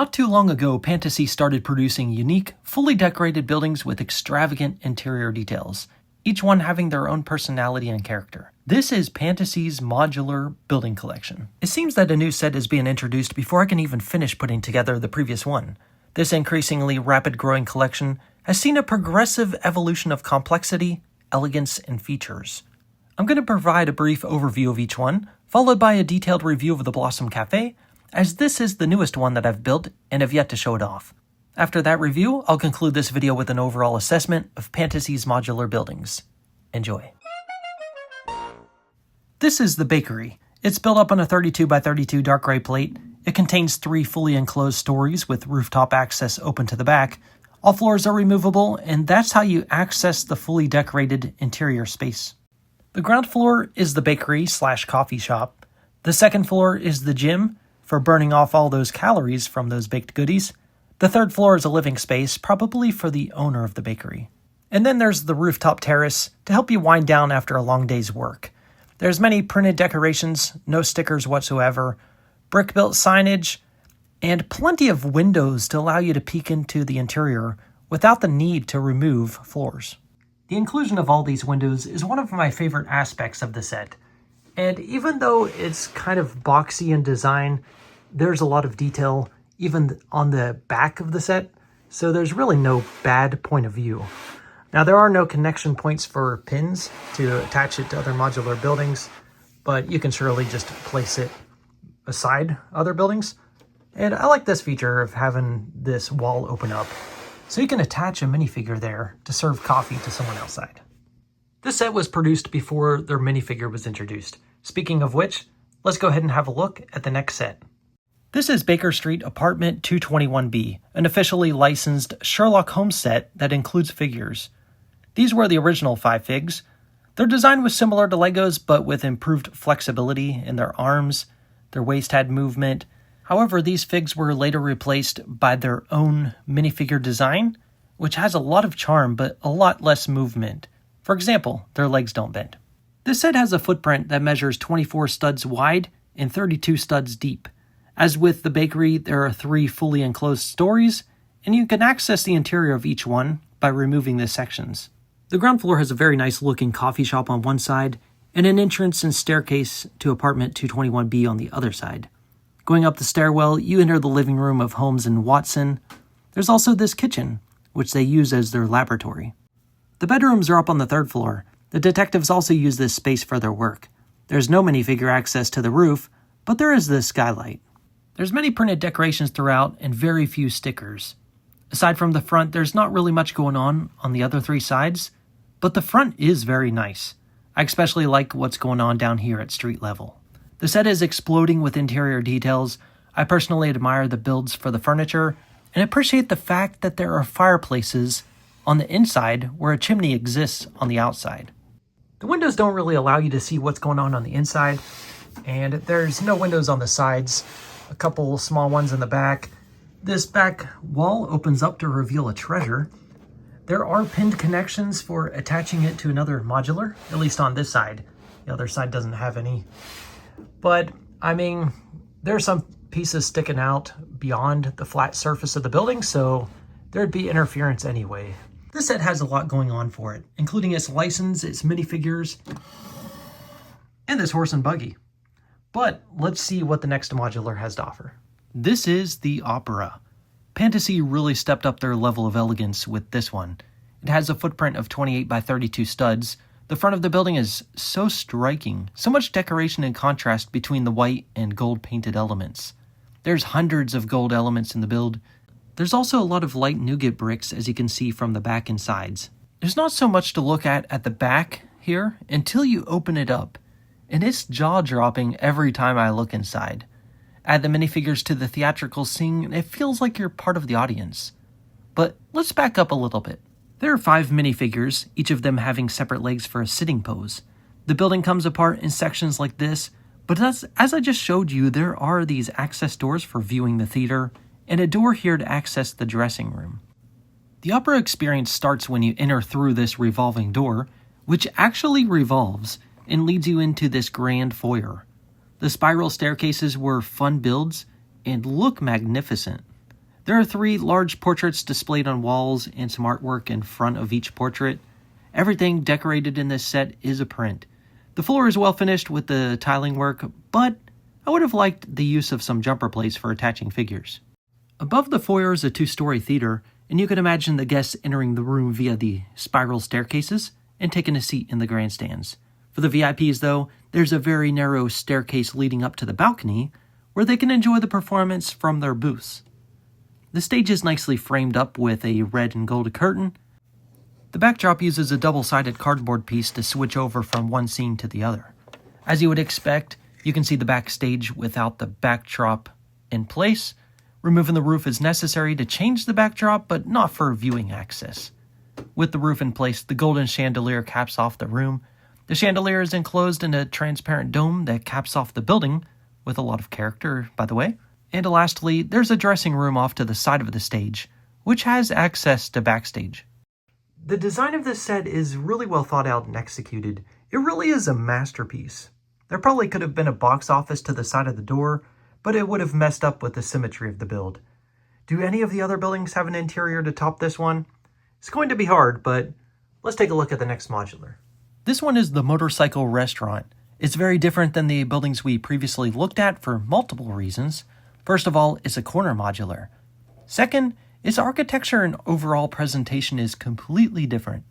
Not too long ago, Pantasy started producing unique, fully decorated buildings with extravagant interior details, each one having their own personality and character. This is Pantasy's Modular Building Collection. It seems that a new set is being introduced before I can even finish putting together the previous one. This increasingly rapid-growing collection has seen a progressive evolution of complexity, elegance, and features. I'm going to provide a brief overview of each one, followed by a detailed review of the Blossom Cafe, as this is the newest one that I've built and have yet to show it off. After that review, I'll conclude this video with an overall assessment of Pantasy's modular buildings. Enjoy. This is the bakery. It's built up on a 32 by 32 dark gray plate. It contains 3 fully enclosed stories with rooftop access open to the back. All floors are removable, and that's how you access the fully decorated interior space. The ground floor is the bakery/coffee shop. The second floor is the gym, for burning off all those calories from those baked goodies. The third floor is a living space, probably for the owner of the bakery. And then there's the rooftop terrace to help you wind down after a long day's work. There's many printed decorations, no stickers whatsoever, brick-built signage, and plenty of windows to allow you to peek into the interior without the need to remove floors. The inclusion of all these windows is one of my favorite aspects of the set. And even though it's kind of boxy in design, there's a lot of detail even on the back of the set, so there's really no bad point of view. Now, there are no connection points for pins to attach it to other modular buildings, but you can surely just place it beside other buildings. And I like this feature of having this wall open up, so you can attach a minifigure there to serve coffee to someone outside. This set was produced before their minifigure was introduced. Speaking of which, let's go ahead and have a look at the next set. This is Baker Street Apartment 221B, an officially licensed Sherlock Holmes set that includes figures. These were the original 5 figs. Their design was similar to Legos, but with improved flexibility in their arms. Their waist had movement. However, these figs were later replaced by their own minifigure design, which has a lot of charm, but a lot less movement. For example, their legs don't bend. This set has a footprint that measures 24 studs wide and 32 studs deep. As with the bakery, there are 3 fully enclosed stories, and you can access the interior of each one by removing the sections. The ground floor has a very nice looking coffee shop on one side, and an entrance and staircase to apartment 221B on the other side. Going up the stairwell, you enter the living room of Holmes and Watson. There's also this kitchen, which they use as their laboratory. The bedrooms are up on the 3rd floor. The detectives also use this space for their work. There's no minifigure access to the roof, but there is this skylight. There's many printed decorations throughout and very few stickers. Aside from the front, there's not really much going on the other 3 sides, but the front is very nice. I especially like what's going on down here at street level. The set is exploding with interior details. I personally admire the builds for the furniture and appreciate the fact that there are fireplaces on the inside where a chimney exists on the outside. The windows don't really allow you to see what's going on the inside, and there's no windows on the sides. A couple small ones in the back. This back wall opens up to reveal a treasure. There are pinned connections for attaching it to another modular, at least on this side. The other side doesn't have any. But, I mean, there are some pieces sticking out beyond the flat surface of the building, so there'd be interference anyway. This set has a lot going on for it, including its license, its minifigures, and this horse and buggy. But let's see what the next modular has to offer. This is the Opera. Pantasy really stepped up their level of elegance with this one. It has a footprint of 28 by 32 studs. The front of the building is so striking, so much decoration and contrast between the white and gold painted elements. There's hundreds of gold elements in the build. There's also a lot of light nougat bricks, as you can see from the back and sides. There's not so much to look at the back here until you open it up. And it's jaw-dropping every time I look inside. Add the minifigures to the theatrical scene, and it feels like you're part of the audience. But let's back up a little bit. There are 5 minifigures, each of them having separate legs for a sitting pose. The building comes apart in sections like this, but as I just showed you, there are these access doors for viewing the theater, and a door here to access the dressing room. The opera experience starts when you enter through this revolving door, which actually revolves and leads you into this grand foyer. The spiral staircases were fun builds and look magnificent. There are 3 large portraits displayed on walls and some artwork in front of each portrait. Everything decorated in this set is a print. The floor is well finished with the tiling work, but I would have liked the use of some jumper plates for attaching figures. Above the foyer is a 2-story theater, and you can imagine the guests entering the room via the spiral staircases and taking a seat in the grandstands. For the VIPs, though, there's a very narrow staircase leading up to the balcony where they can enjoy the performance from their booths. The stage is nicely framed up with a red and gold curtain. The backdrop uses a double-sided cardboard piece to switch over from one scene to the other. As you would expect, you can see the backstage without the backdrop in place. Removing the roof is necessary to change the backdrop, but not for viewing access. With the roof in place, the golden chandelier caps off the room. The chandelier is enclosed in a transparent dome that caps off the building, with a lot of character, by the way. And lastly, there's a dressing room off to the side of the stage, which has access to backstage. The design of this set is really well thought out and executed. It really is a masterpiece. There probably could have been a box office to the side of the door, but it would have messed up with the symmetry of the build. Do any of the other buildings have an interior to top this one? It's going to be hard, but let's take a look at the next modular. This one is the Motorcycle Restaurant. It's very different than the buildings we previously looked at for multiple reasons. First of all, it's a corner modular. Second, its architecture and overall presentation is completely different.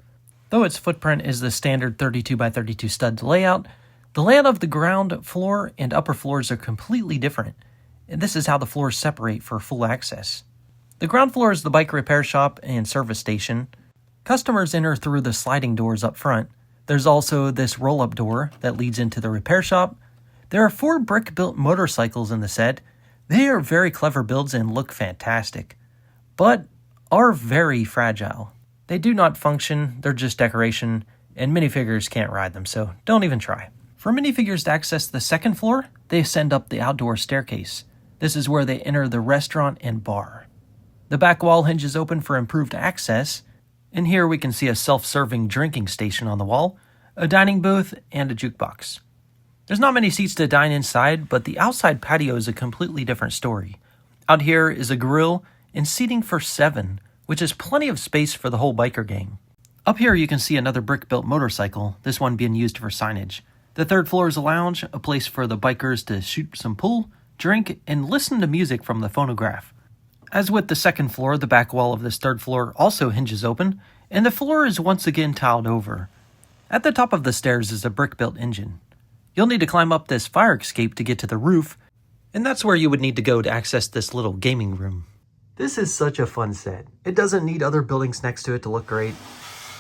Though its footprint is the standard 32 by 32 stud layout, the layout of the ground floor and upper floors are completely different, and this is how the floors separate for full access. The ground floor is the bike repair shop and service station. Customers enter through the sliding doors up front. There's also this roll-up door that leads into the repair shop. There are 4 brick-built motorcycles in the set. They are very clever builds and look fantastic, but are very fragile. They do not function, they're just decoration, and minifigures can't ride them, so don't even try. For minifigures to access the second floor, they ascend up the outdoor staircase. This is where they enter the restaurant and bar. The back wall hinges open for improved access, and here we can see a self-serving drinking station on the wall, a dining booth, and a jukebox. There's not many seats to dine inside, but the outside patio is a completely different story. Out here is a grill and seating for 7, which is plenty of space for the whole biker gang. Up here you can see another brick-built motorcycle, this one being used for signage. The 3rd floor is a lounge, a place for the bikers to shoot some pool, drink, and listen to music from the phonograph. As with the 2nd floor, the back wall of this 3rd floor also hinges open, and the floor is once again tiled over. At the top of the stairs is a brick-built engine. You'll need to climb up this fire escape to get to the roof, and that's where you would need to go to access this little gaming room. This is such a fun set. It doesn't need other buildings next to it to look great.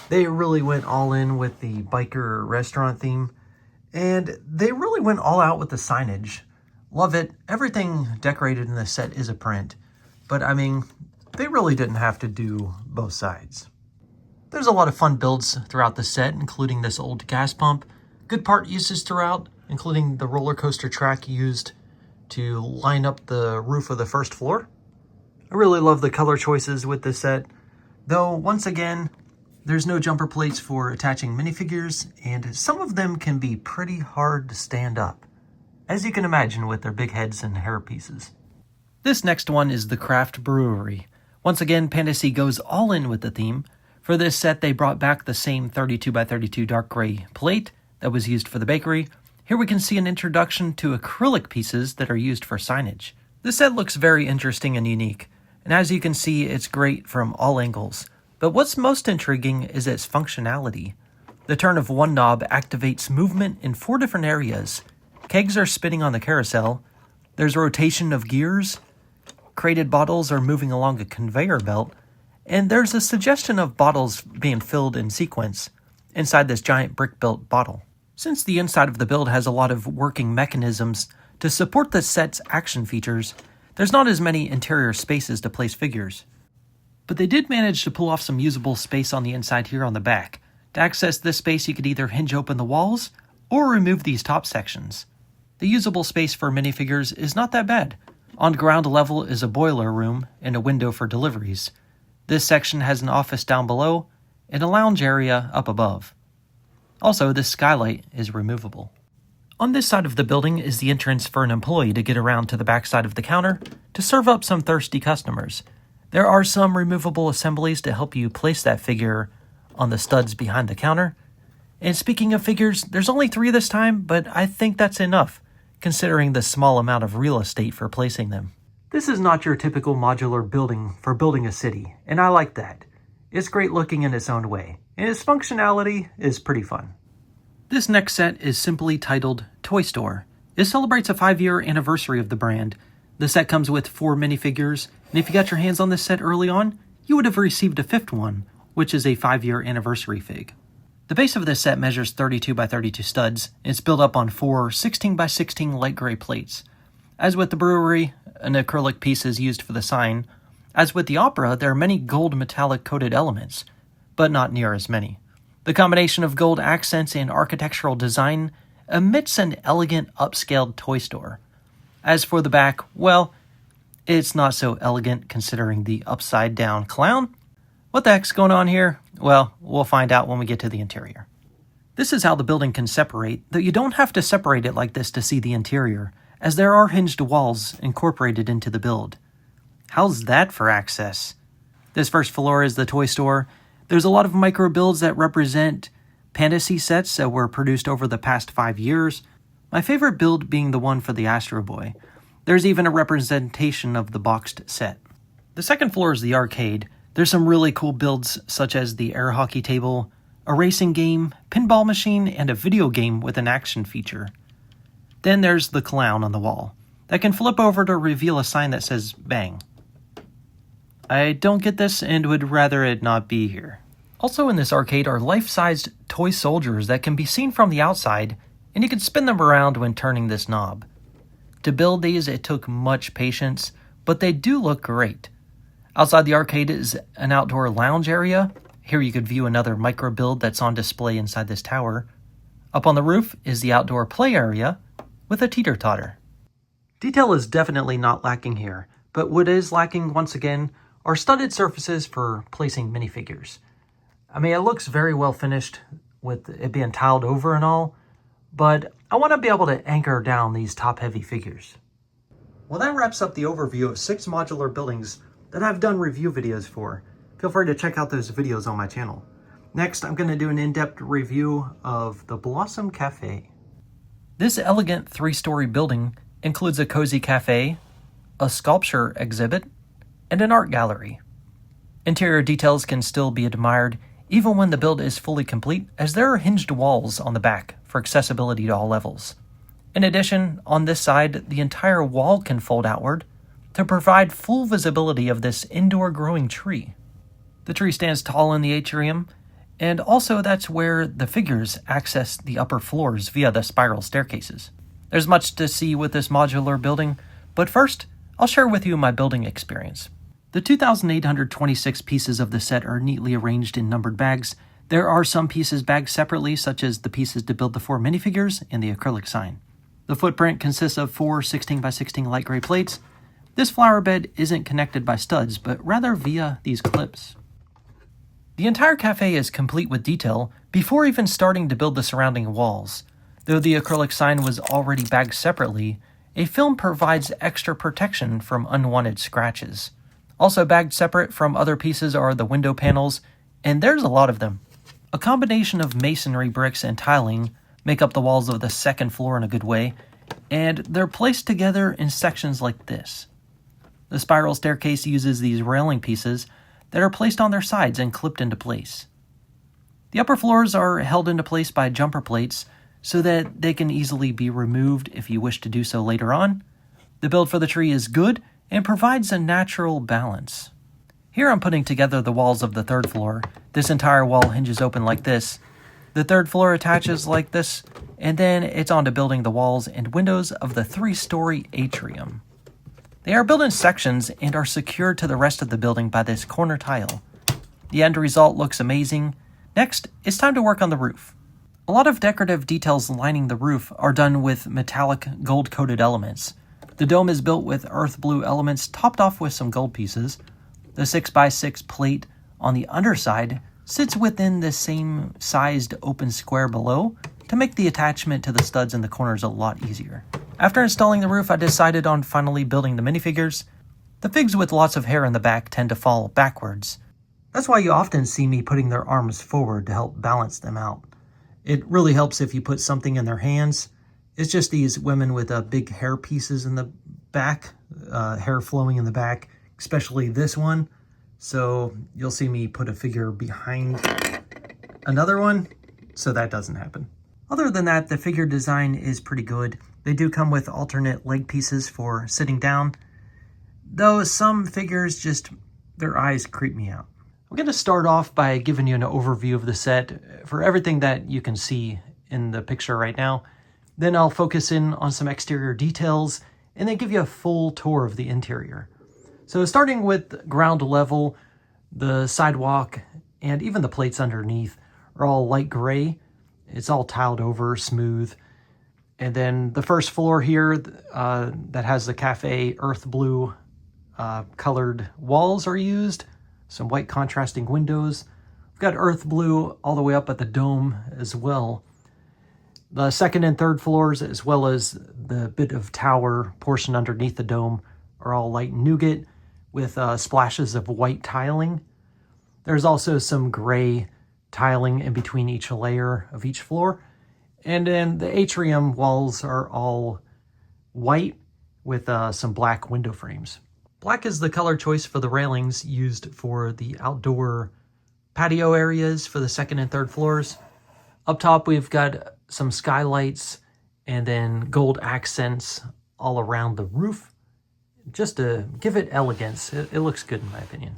They really went all in with the biker restaurant theme, and they really went all out with the signage. Love it. Everything decorated in this set is a print, but I mean, they really didn't have to do both sides. There's a lot of fun builds throughout the set, including this old gas pump. Good part uses throughout, including the roller coaster track used to line up the roof of the 1st floor. I really love the color choices with this set, though once again, there's no jumper plates for attaching minifigures, and some of them can be pretty hard to stand up, as you can imagine with their big heads and hair pieces. This next one is the Craft Brewery. Once again, Pantasy goes all in with the theme. For this set, they brought back the same 32 by 32 dark gray plate that was used for the bakery. Here we can see an introduction to acrylic pieces that are used for signage. This set looks very interesting and unique, and as you can see, it's great from all angles. But what's most intriguing is its functionality. The turn of one knob activates movement in 4 different areas. Kegs are spinning on the carousel. There's rotation of gears. Crated bottles are moving along a conveyor belt. And there's a suggestion of bottles being filled in sequence inside this giant brick-built bottle. Since the inside of the build has a lot of working mechanisms to support the set's action features, there's not as many interior spaces to place figures. But they did manage to pull off some usable space on the inside here on the back. To access this space, you could either hinge open the walls or remove these top sections. The usable space for minifigures is not that bad. On ground level is a boiler room and a window for deliveries. This section has an office down below and a lounge area up above. Also, this skylight is removable. On this side of the building is the entrance for an employee to get around to the back side of the counter to serve up some thirsty customers. There are some removable assemblies to help you place that figure on the studs behind the counter. And speaking of figures, there's only 3 this time, but I think that's enough, considering the small amount of real estate for placing them. This is not your typical modular building for building a city, and I like that. It's great looking in its own way, and its functionality is pretty fun. This next set is simply titled Toy Store. It celebrates a 5-year anniversary of the brand. The set comes with 4 minifigures, and if you got your hands on this set early on, you would have received a 5th one, which is a 5-year anniversary fig. The base of this set measures 32 by 32 studs, and it's built up on 4 16 by 16 light gray plates. As with the Brewery, an acrylic piece is used for the sign. As with the Opera, there are many gold metallic coated elements, but not near as many. The combination of gold accents and architectural design emits an elegant upscaled toy store. As for the back, well, it's not so elegant considering the upside down clown. What the heck's going on here? Well, we'll find out when we get to the interior. This is how the building can separate, though you don't have to separate it like this to see the interior, as there are hinged walls incorporated into the build. How's that for access? This first floor is the toy store. There's a lot of micro builds that represent Pantasy sets that were produced over the past 5 years, my favorite build being the one for the Astro Boy. There's even a representation of the boxed set. The second floor is the arcade. There's some really cool builds such as the air hockey table, a racing game, pinball machine, and a video game with an action feature. Then there's the clown on the wall that can flip over to reveal a sign that says bang. I don't get this and would rather it not be here. Also in this arcade are life-sized toy soldiers that can be seen from the outside, and you can spin them around when turning this knob. To build these, it took much patience, but they do look great. Outside the arcade is an outdoor lounge area. Here you could view another micro build that's on display inside this tower. Up on the roof is the outdoor play area with a teeter-totter. Detail is definitely not lacking here, but what is lacking once again are studded surfaces for placing minifigures. I mean, it looks very well finished with it being tiled over and all, but I want to be able to anchor down these top-heavy figures. Well, that wraps up the overview of 6 modular buildings that I've done review videos for. Feel free to check out those videos on my channel. Next, I'm going to do an in-depth review of the Blossom Cafe. This elegant 3-story building includes a cozy cafe, a sculpture exhibit, and an art gallery. Interior details can still be admired even when the build is fully complete, as there are hinged walls on the back for accessibility to all levels. In addition, on this side, the entire wall can fold outward to provide full visibility of this indoor growing tree. The tree stands tall in the atrium, and also that's where the figures access the upper floors via the spiral staircases. There's much to see with this modular building, but first, I'll share with you my building experience. The 2,826 pieces of the set are neatly arranged in numbered bags. There are some pieces bagged separately, such as the pieces to build the 4 minifigures and the acrylic sign. The footprint consists of 4 16 by 16 light gray plates. This flower bed isn't connected by studs, but rather via these clips. The entire cafe is complete with detail before even starting to build the surrounding walls. Though the acrylic sign was already bagged separately, a film provides extra protection from unwanted scratches. Also bagged separate from other pieces are the window panels, and there's a lot of them. A combination of masonry bricks and tiling make up the walls of the second floor in a good way, and they're placed together in sections like this. The spiral staircase uses these railing pieces that are placed on their sides and clipped into place. The upper floors are held into place by jumper plates so that they can easily be removed if you wish to do so later on. The build for the tree is good and provides a natural balance. Here I'm putting together the walls of the 3rd floor. This entire wall hinges open like this. The 3rd floor attaches like this, and then it's on to building the walls and windows of the 3-story atrium. They are built in sections and are secured to the rest of the building by this corner tile. The end result looks amazing. Next, it's time to work on the roof. A lot of decorative details lining the roof are done with metallic gold-coated elements. The dome is built with earth blue elements topped off with some gold pieces. The 6x6 plate on the underside sits within the same sized open square below to make the attachment to the studs in the corners a lot easier. After installing the roof, I decided on finally building the minifigures. The figs with lots of hair in the back tend to fall backwards. That's why you often see me putting their arms forward to help balance them out. It really helps if you put something in their hands. It's just these women with big hair pieces in the back, hair flowing in the back, especially this one. So you'll see me put a figure behind another one, so that doesn't happen. Other than that, the figure design is pretty good. They do come with alternate leg pieces for sitting down, though some figures just, their eyes creep me out. I'm going to start off by giving you an overview of the set for everything that you can see in the picture right now. Then I'll focus in on some exterior details and then give you a full tour of the interior. So starting with ground level, the sidewalk and even the plates underneath are all light gray. It's all tiled over, smooth. And then the first floor here that has the cafe earth blue colored walls are used. Some white contrasting windows. We've got earth blue all the way up at the dome as well. The second and third floors, as well as the bit of tower portion underneath the dome, are all light nougat with splashes of white tiling. There's also some gray tiling in between each layer of each floor. And then the atrium walls are all white with some black window frames. Black is the color choice for the railings used for the outdoor patio areas for the second and third floors. Up top, we've got some skylights and then gold accents all around the roof, just to give it elegance. It looks good in my opinion.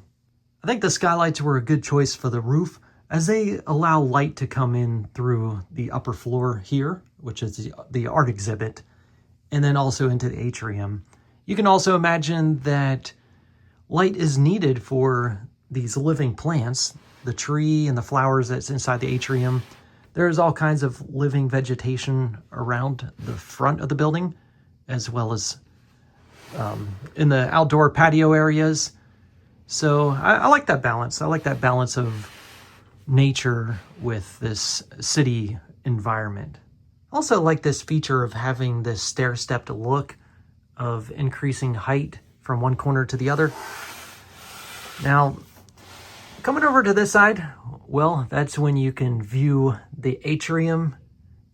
I think the skylights were a good choice for the roof as they allow light to come in through the upper floor here, which is the art exhibit, and then also into the atrium. You can also imagine that light is needed for these living plants, the tree and the flowers that's inside the atrium. There's all kinds of living vegetation around the front of the building, as well as in the outdoor patio areas. So I like that balance. I like that balance of nature with this city environment. Also like this feature of having this stair-stepped look of increasing height from one corner to the other. Now, coming over to this side, well, that's when you can view the atrium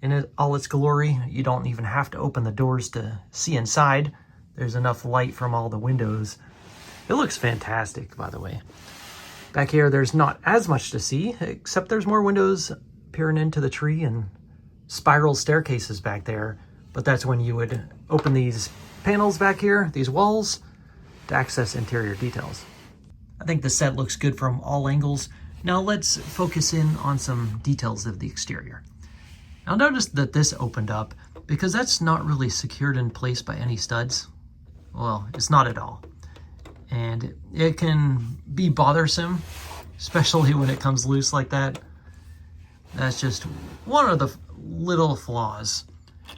in all its glory. You don't even have to open the doors to see inside. There's enough light from all the windows. It looks fantastic, by the way. Back here, there's not as much to see, except there's more windows peering into the tree and spiral staircases back there. But that's when you would open these panels back here, these walls, to access interior details. I think the set looks good from all angles. Now let's focus in on some details of the exterior. Now notice that this opened up because that's not really secured in place by any studs. Well, it's not at all. And it can be bothersome, especially when it comes loose like that. That's just one of the little flaws.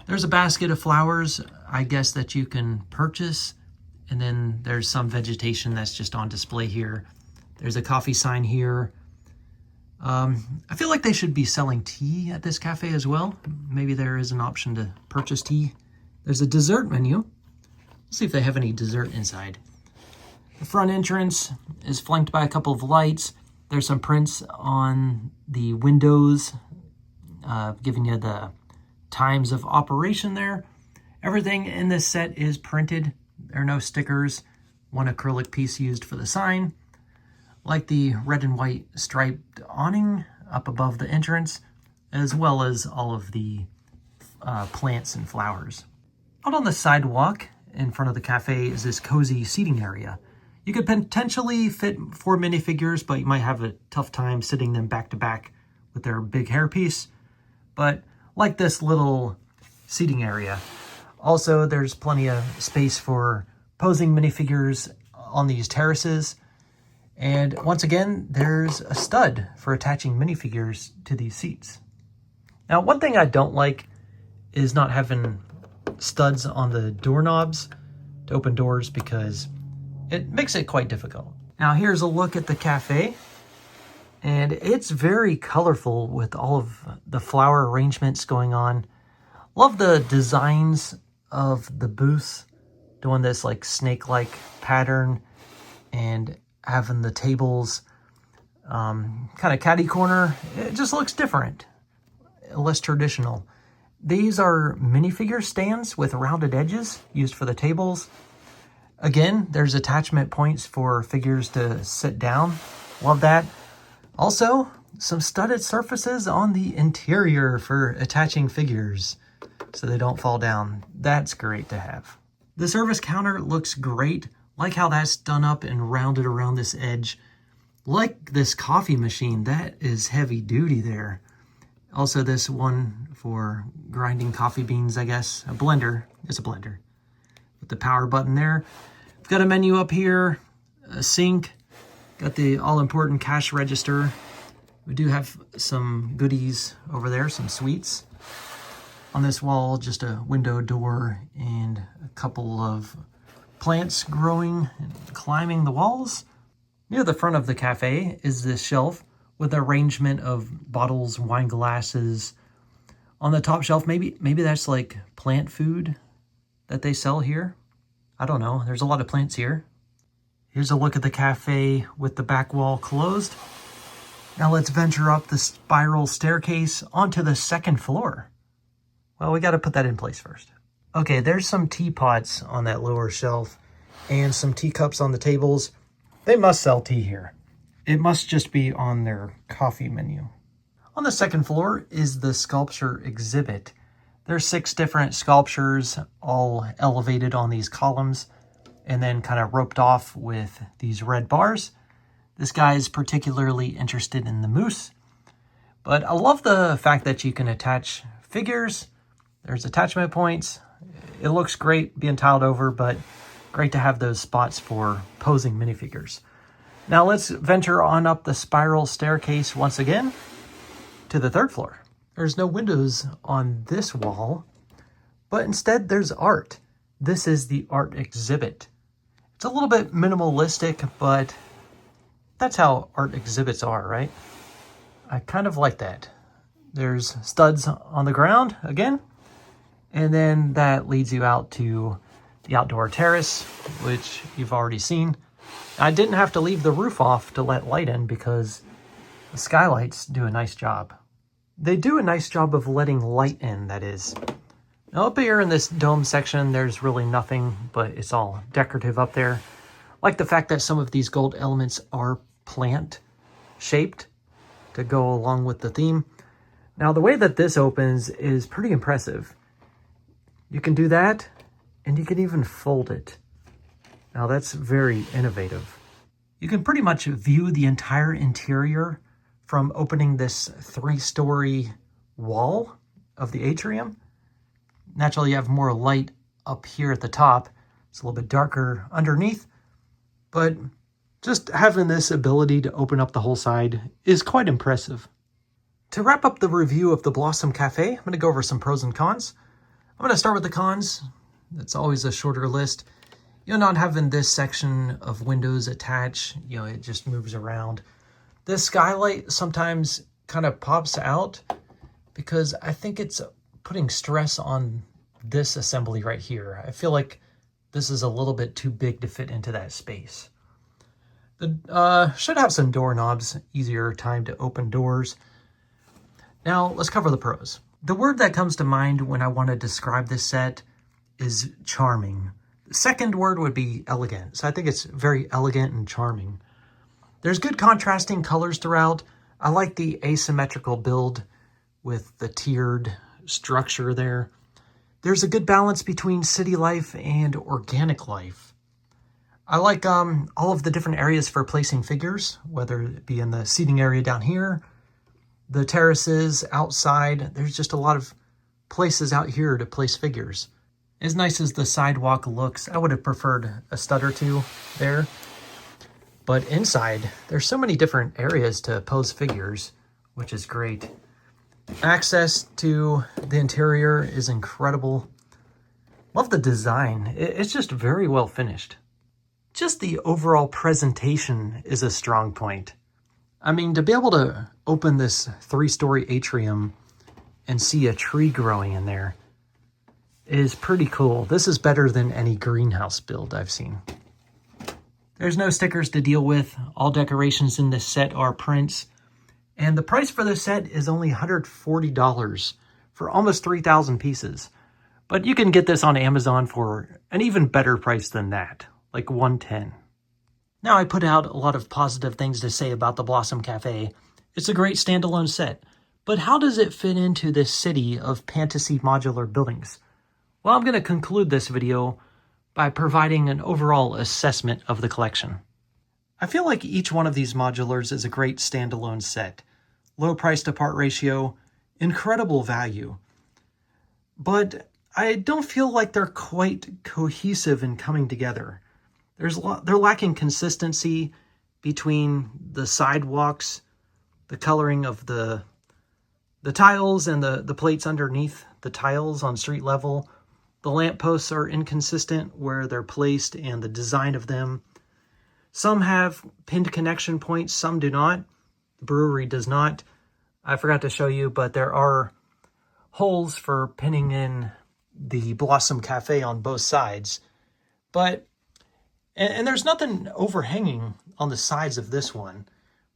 There's a basket of flowers, I guess, that you can purchase. And then there's some vegetation that's just on display here. There's a coffee sign here. I feel like they should be selling tea at this cafe as well. Maybe there is an option to purchase tea. There's a dessert menu. Let's see if they have any dessert inside. The front entrance is flanked by a couple of lights. There's some prints on the windows, giving you the times of operation there. Everything in this set is printed. There are no stickers. One acrylic piece used for the sign. Like the red and white striped awning up above the entrance, as well as all of the plants and flowers. Out on the sidewalk in front of the cafe is this cozy seating area. You could potentially fit 4 minifigures, but you might have a tough time sitting them back to back with their big hairpiece. But like this little seating area. Also, there's plenty of space for posing minifigures on these terraces. And once again, there's a stud for attaching minifigures to these seats. Now, one thing I don't like is not having studs on the doorknobs to open doors because it makes it quite difficult. Now, here's a look at the cafe. And it's very colorful with all of the flower arrangements going on. Love the designs of the booths doing this like snake-like pattern and having the tables kind of catty corner. It just looks different, less traditional. These are minifigure stands with rounded edges used for the tables. Again, there's attachment points for figures to sit down. Love that. Also, some studded surfaces on the interior for attaching figures so they don't fall down. That's great to have. The service counter looks great. Like how that's done up and rounded around this edge. Like this coffee machine, that is heavy duty there. Also this one for grinding coffee beans, I guess. A blender. It's a blender. With the power button there. We've got a menu up here. A sink. Got the all-important cash register. We do have some goodies over there, some sweets. On this wall, just a window door and a couple of plants growing and climbing the walls. Near the front of the cafe is this shelf with an arrangement of bottles, wine glasses. On the top shelf, maybe that's like plant food that they sell here. I don't know. There's a lot of plants here. Here's a look at the cafe with the back wall closed. Now let's venture up the spiral staircase onto the second floor. Well, we got to put that in place first. Okay, there's some teapots on that lower shelf and some teacups on the tables. They must sell tea here. It must just be on their coffee menu. On the second floor is the sculpture exhibit. There's 6 different sculptures all elevated on these columns and then kind of roped off with these red bars. This guy is particularly interested in the moose. But I love the fact that you can attach figures. There's attachment points. It looks great being tiled over, but great to have those spots for posing minifigures. Now let's venture on up the spiral staircase once again to the third floor. There's no windows on this wall, but instead there's art. This is the art exhibit. It's a little bit minimalistic, but that's how art exhibits are, right? I kind of like that. There's studs on the ground again, and then that leads you out to the outdoor terrace, which you've already seen. I didn't have to leave the roof off to let light in because the skylights do a nice job. They do a nice job of letting light in, that is. Now up here in this dome section, there's really nothing, but it's all decorative up there. Like the fact that some of these gold elements are plant shaped to go along with the theme. Now the way that this opens is pretty impressive. You can do that, and you can even fold it. Now that's very innovative. You can pretty much view the entire interior from opening this 3-story wall of the atrium. Naturally, you have more light up here at the top. It's a little bit darker underneath, but just having this ability to open up the whole side is quite impressive. To wrap up the review of the Blossom Cafe, I'm going to go over some pros and cons. I'm going to start with the cons. It's always a shorter list. Not having this section of windows attached, it just moves around. This skylight sometimes kind of pops out because I think it's putting stress on this assembly right here. I feel like this is a little bit too big to fit into that space. The should have some doorknobs, easier time to open doors. Now let's cover the pros. The word that comes to mind when I want to describe this set is charming. The second word would be elegant. So I think it's very elegant and charming. There's good contrasting colors throughout. I like the asymmetrical build with the tiered structure there. There's a good balance between city life and organic life. I like all of the different areas for placing figures, whether it be in the seating area down here, the terraces outside. There's just a lot of places out here to place figures. As nice as the sidewalk looks, I would have preferred a stud or two there. But inside, there's so many different areas to pose figures, which is great. Access to the interior is incredible. Love the design. It's just very well finished. Just the overall presentation is a strong point. I mean, to be able to open this 3-story atrium and see a tree growing in there, is pretty cool. This is better than any greenhouse build I've seen. There's no stickers to deal with. All decorations in this set are prints. And the price for this set is only $140 for almost 3,000 pieces. But you can get this on Amazon for an even better price than that, like $110. Now, I put out a lot of positive things to say about the Blossom Cafe. It's a great standalone set. But how does it fit into this city of Pantasy Modular Buildings? Well, I'm going to conclude this video by providing an overall assessment of the collection. I feel like each one of these modulars is a great standalone set. Low price to part ratio, incredible value. But I don't feel like they're quite cohesive in coming together. They're lacking consistency between the sidewalks, the coloring of the tiles and the plates underneath the tiles on street level. The lampposts are inconsistent where they're placed and the design of them. Some have pinned connection points, some do not. The Brewery does not. I forgot to show you, but there are holes for pinning in the Blossom Cafe on both sides. And there's nothing overhanging on the sides of this one,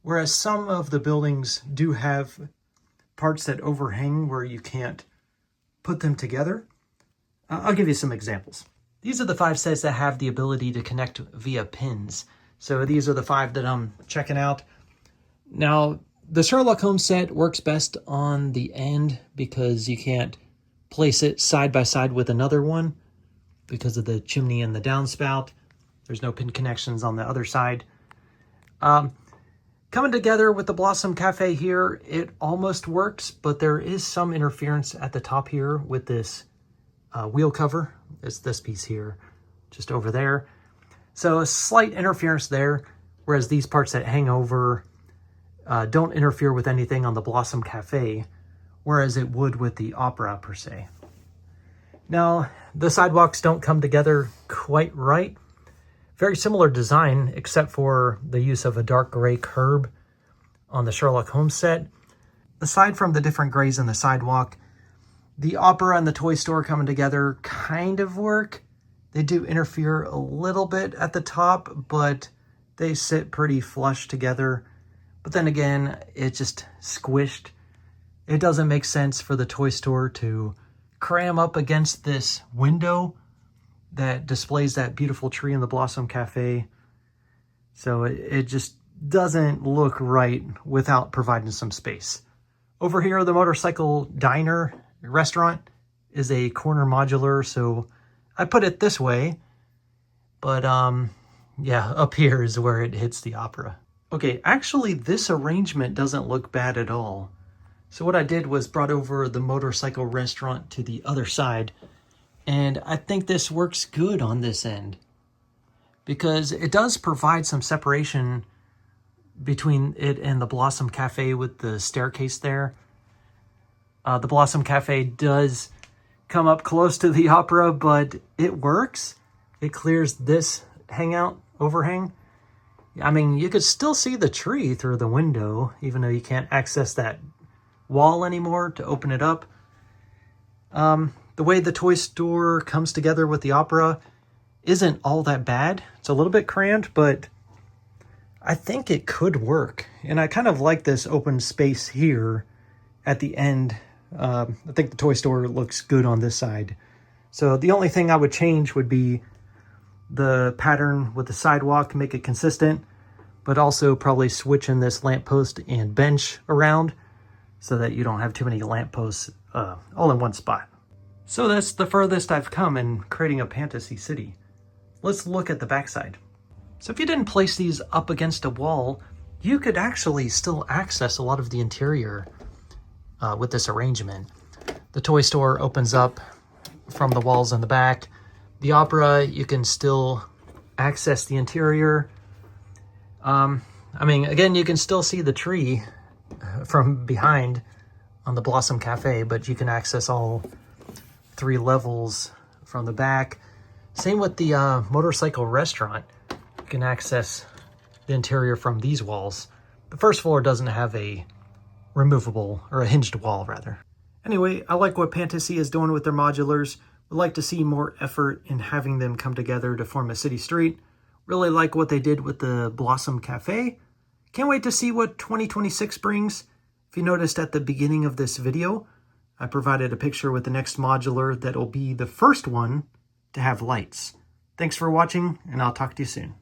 whereas some of the buildings do have parts that overhang where you can't put them together. I'll give you some examples. These are the 5 sets that have the ability to connect via pins. So these are the 5 that I'm checking out. Now, the Sherlock Holmes set works best on the end because you can't place it side by side with another one because of the chimney and the downspout. There's no pin connections on the other side. Coming together with the Blossom Cafe here, it almost works, but there is some interference at the top here with this wheel cover. It's this piece here, just over there. So a slight interference there, whereas these parts that hang over don't interfere with anything on the Blossom Cafe, whereas it would with the Opera per se. Now, the sidewalks don't come together quite right. Very similar design, except for the use of a dark gray curb on the Sherlock Holmes set. Aside from the different grays in the sidewalk, the Opera and the toy store coming together kind of work. They do interfere a little bit at the top, but they sit pretty flush together. But then again, it's just squished. It doesn't make sense for the toy store to cram up against this window that displays that beautiful tree in the Blossom Cafe. So it just doesn't look right without providing some space. Over here, the Motorcycle Diner restaurant is a corner modular, so I put it this way, but yeah, up here is where it hits the Opera. Okay, actually this arrangement doesn't look bad at all. So what I did was brought over the motorcycle restaurant to the other side, and I think this works good on this end because it does provide some separation between it and the Blossom Cafe with the staircase there. The Blossom Cafe does come up close to the Opera, but it works. It clears this overhang. I mean, you could still see the tree through the window, even though you can't access that wall anymore to open it up. The way the toy store comes together with the Opera isn't all that bad. It's a little bit cramped, but I think it could work. And I kind of like this open space here at the end. I think the toy store looks good on this side. So the only thing I would change would be the pattern with the sidewalk, make it consistent, but also probably switching this lamppost and bench around so that you don't have too many lampposts all in one spot. So that's the furthest I've come in creating a fantasy city. Let's look at the backside. So if you didn't place these up against a wall, you could actually still access a lot of the interior with this arrangement. The toy store opens up from the walls in the back. The Opera, you can still access the interior. I mean, again, you can still see the tree from behind on the Blossom Cafe, but you can access all 3 levels from the back. Same with the motorcycle restaurant. You can access the interior from these walls. The first floor doesn't have a removable, or a hinged wall rather. Anyway, I like what Pantasy is doing with their modulars. Would like to see more effort in having them come together to form a city street. Really like what they did with the Blossom Cafe. Can't wait to see what 2026 brings. If you noticed at the beginning of this video, I provided a picture with the next modular that'll be the first one to have lights. Thanks for watching, and I'll talk to you soon.